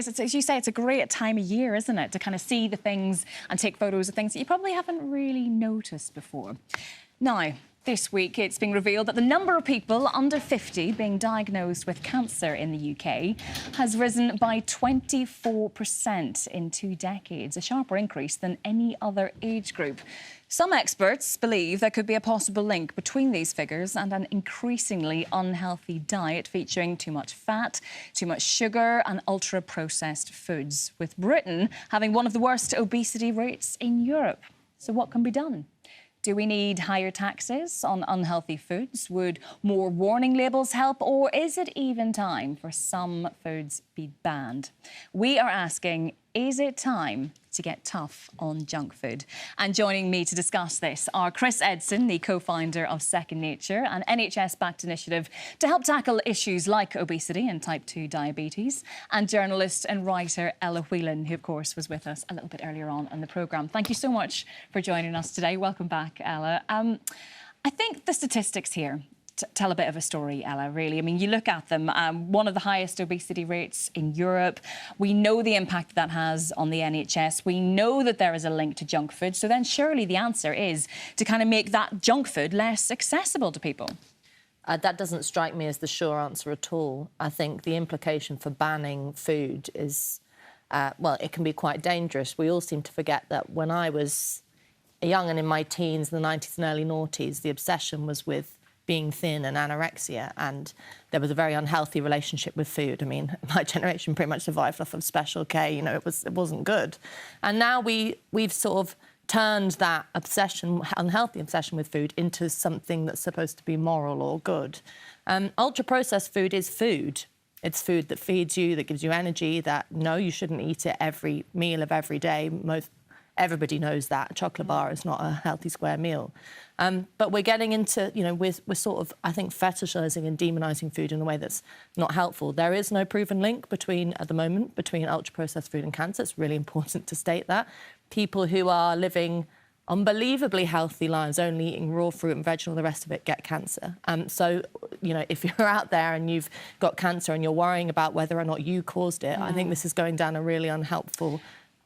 As you say, it's a great time of year, isn't it, to kind of see the things and take photos of things that you probably haven't really noticed before. Now, this week it's been revealed that the number of people under 50 being diagnosed with cancer in the UK has risen by 24% in 2 decades, a sharper increase than any other age group. Some experts believe there could be a possible link between these figures and an increasingly unhealthy diet featuring too much fat, too much sugar and ultra-processed foods, with Britain having one of the worst obesity rates in Europe. So what can be done? Do we need higher taxes on unhealthy foods? Would more warning labels help? Or is it even time for some foods be banned? We are asking, is it time to get tough on junk food? And joining me to discuss this are Chris Edson, the co-founder of Second Nature, an NHS-backed initiative to help tackle issues like obesity and type 2 diabetes, and journalist and writer Ella Whelan, who, of course, was with us a little bit earlier on in the programme. Thank you so much for joining us today. Welcome back, Ella. I think the statistics here tell a bit of a story, Ella, really. I mean, you look at them, one of the highest obesity rates in Europe. We know the impact that has on the NHS. We know that there is a link to junk food. So then surely the answer is to kind of make that junk food less accessible to people. That doesn't strike me as the sure answer at all. I think the implication for banning food is, well, it can be quite dangerous. We all seem to forget that when I was young and in my teens, in the 90s and early noughties, the obsession was with being thin and anorexia, and there was a very unhealthy relationship with food. I mean, my generation pretty much survived off of Special K, you know, it wasn't good. And now we've sort of turned that obsession, unhealthy obsession with food, into something that's supposed to be moral or good. Ultra-processed food is food. It's food that feeds you, that gives you energy, that, no, you shouldn't eat it every meal of every day. Everybody knows that. A chocolate bar is not a healthy square meal. But we're getting into, you know, we're sort of, I think, fetishising and demonising food in a way that's not helpful. There is no proven link at the moment, between ultra-processed food and cancer. It's really important to state that. People who are living unbelievably healthy lives, only eating raw fruit and veg and all the rest of it, get cancer. So, you know, if you're out there and you've got cancer and you're worrying about whether or not you caused it, I think this is going down a really unhelpful,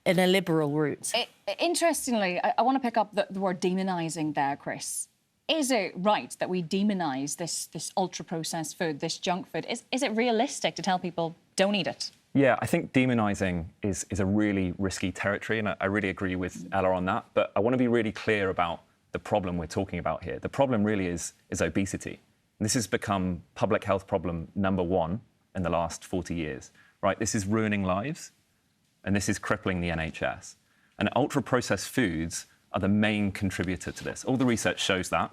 in a liberal route. Interestingly, I want to pick up the word demonising there, Chris. Is it right that we demonise this ultra-processed food, this junk food? Is it realistic to tell people don't eat it? Yeah, I think demonising is a really risky territory, and I really agree with Ella on that. But I want to be really clear about the problem we're talking about here. The problem really is obesity. And this has become public health problem #1 in the last 40 years, right? This is ruining lives, and this is crippling the NHS. And ultra-processed foods are the main contributor to this. All the research shows that.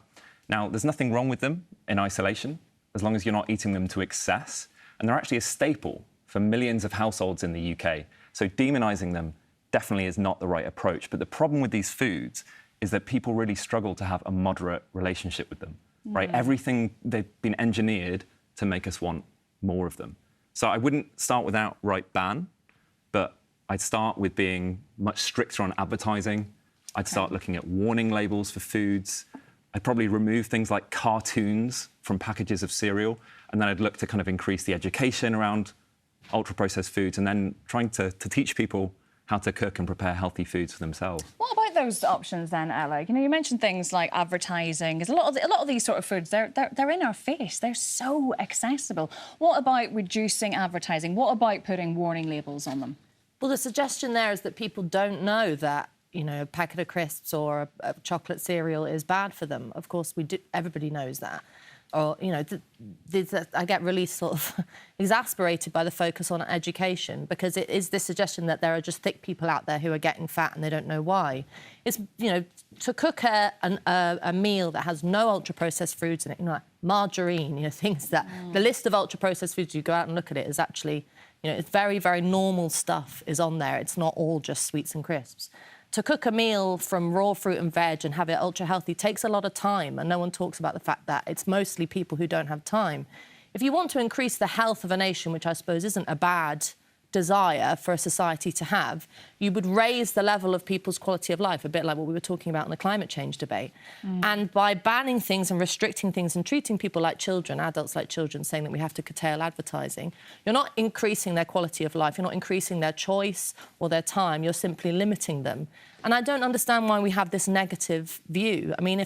Now, there's nothing wrong with them in isolation, as long as you're not eating them to excess. And they're actually a staple for millions of households in the UK. So demonising them definitely is not the right approach. But the problem with these foods is that people really struggle to have a moderate relationship with them, right? Everything, they've been engineered to make us want more of them. So I wouldn't start with outright ban, but I'd start with being much stricter on advertising. I'd start looking at warning labels for foods. I'd probably remove things like cartoons from packages of cereal, and then I'd look to kind of increase the education around ultra-processed foods, and then trying to teach people how to cook and prepare healthy foods for themselves. What about those options then, Ella? You know, you mentioned things like advertising. Because a lot of these sort of foods, they're in our face. They're so accessible. What about reducing advertising? What about putting warning labels on them? Well, the suggestion there is that people don't know that, you know, a packet of crisps or a chocolate cereal is bad for them. Of course, everybody knows that. Or, you know, I get really sort of exasperated by the focus on education, because it is this suggestion that there are just thick people out there who are getting fat and they don't know why. It's, you know, to cook a meal that has no ultra-processed foods in it, you know, like margarine, you know, things that... The list of ultra-processed foods, you go out and look at it, is actually, you know, it's very, very normal stuff is on there. It's not all just sweets and crisps. To cook a meal from raw fruit and veg and have it ultra-healthy takes a lot of time, and no one talks about the fact that it's mostly people who don't have time. If you want to increase the health of a nation, which I suppose isn't a bad desire for a society to have, you would raise the level of people's quality of life, a bit like what we were talking about in the climate change debate. And by banning things and restricting things and treating people like children, adults like children, saying that we have to curtail advertising, you're not increasing their quality of life, you're not increasing their choice or their time, you're simply limiting them. And I don't understand why we have this negative view. I mean,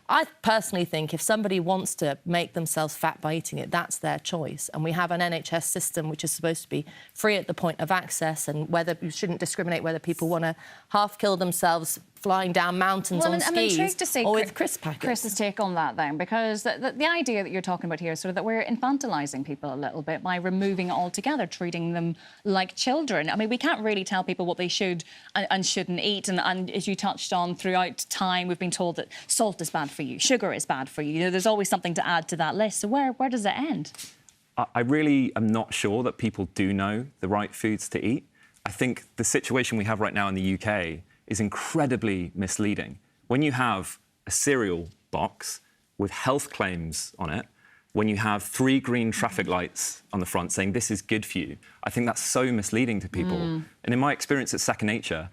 I personally think if somebody wants to make themselves fat by eating it, that's their choice. And we have an NHS system which is supposed to be free at the point of access, and whether you shouldn't discriminate whether people want to half kill themselves flying down mountains on skis, I'm intrigued to see or with crisp packets. Chris's take on that then, because the idea that you're talking about here is sort of that we're infantilising people a little bit by removing it altogether, treating them like children. I mean, we can't really tell people what they should and shouldn't eat, and as you touched on, throughout time we've been told that salt is bad for you, sugar is bad for you. You know, there's always something to add to that list. So where does it end? I really am not sure that people do know the right foods to eat. I think the situation we have right now in the UK is incredibly misleading. When you have a cereal box with health claims on it, when you have 3 green traffic lights on the front saying this is good for you, I think that's so misleading to people. And in my experience at Second Nature,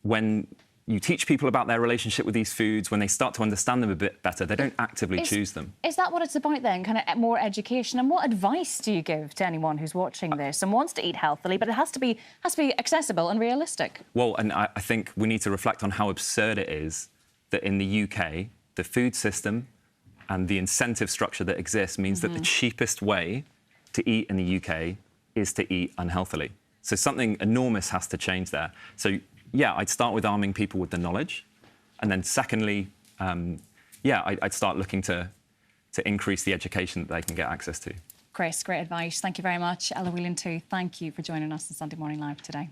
when you teach people about their relationship with these foods, when they start to understand them a bit better, they don't actively choose them. Is that what it's about then, kind of more education? And what advice do you give to anyone who's watching this and wants to eat healthily, but it has to be accessible and realistic? Well, and I think we need to reflect on how absurd it is that in the UK, the food system and the incentive structure that exists means that the cheapest way to eat in the UK is to eat unhealthily. So something enormous has to change there. So yeah, I'd start with arming people with the knowledge. And then secondly, I'd start looking to increase the education that they can get access to. Chris, great advice. Thank you very much. Ella Whelan too, thank you for joining us on Sunday Morning Live today.